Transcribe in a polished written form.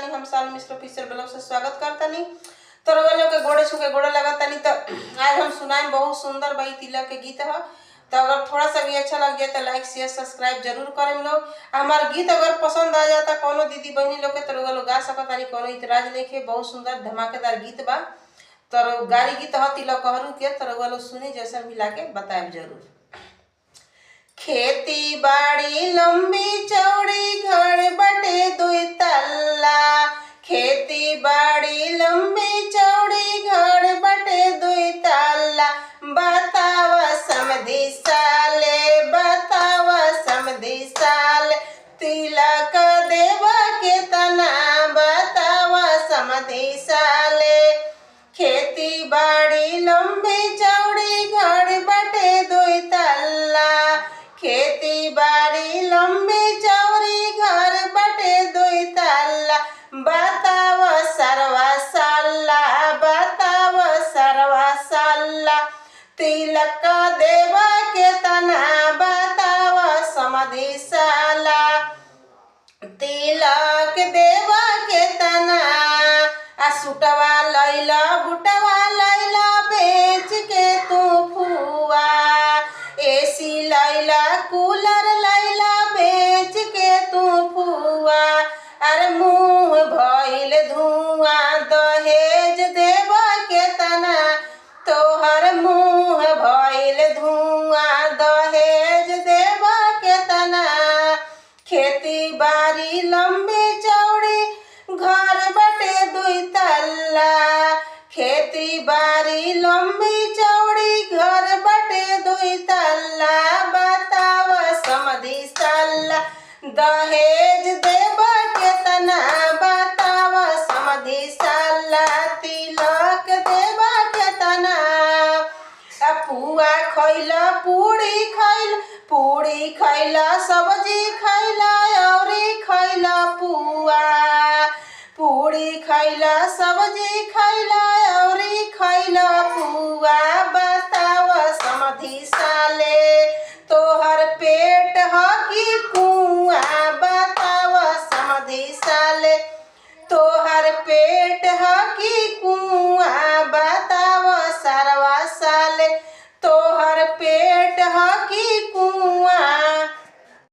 बानी हम साल मिश्र ऑफिशियल ब्लॉग से स्वागत करतानी। तो रउआ लोग के गोड़े छू के गोड़े लगतानी। तो आज हम सुनाएं बहुत सुंदर बई तिलक के गीत है। तो अगर थोड़ा सा भी अच्छा लग जाए तो लाइक शेयर सब्सक्राइब जरूर करें लोग। हमार गीत अगर पसंद आ जाता कोनो दीदी बहनी लोग के तो रउआ लोग गा सकतानी, कोनो इतराज नहीं है। बहुत सुंदर धमाकेदार गीत बा। तो गाड़ी गीत है तिलक कहरू के, तो रउआ लोग सुनी जैसा मिला के बताएब जरूर। खेती बाड़ी लंबी चौड़ी घर बटे दुई तल्ला, खेती बाड़ी लंबी चौड़ी घर बटे दुई तल्ला। बतावा समधी साले, बतावा समधी साले, तिलक देवा के तना, बतावा समधी साले। खेती बाड़ी लंबी चौड़ी घर बटे दुई तल्ला, खेती बाड़ी लंबी चौड़ी घर बटे दुई तल्ला। बताव सरवा साला, बताव सरवा साला, तिलक देवा के तना, बताव समधी साला, तिलक देवा के तना। आ सुटवा लैला बुटवा लैला बेच के तू फुआ, एसी लैला कूलर लैला बेच के तू फुआ। अरे मुंह भइल धुआं दहेज देवा के तना, तोहर मुंह भइल धुआं दहेज देवा के तना। खेती बाड़ी लंबी चौड़ी घर बटे दुई तल्ला, खेती बाड़ी लंबी चौड़ी घर बटे दुई तल्ला। बताव समधी साला, दहेज देवा के तना, बताव समधी साला, तिलक देवा के तना। पुआ खैला पूड़ी खैला, पूड़ी खैला सब्जी खैला औरी खैला पुआ, पूड़ी खैला सब्जी खैला औरी खैला पुआ। बताव समधी साले, तोहर पेट ह कि कुआ, बताव समधी साले, तोहर पेट ह कि कुआ, बताव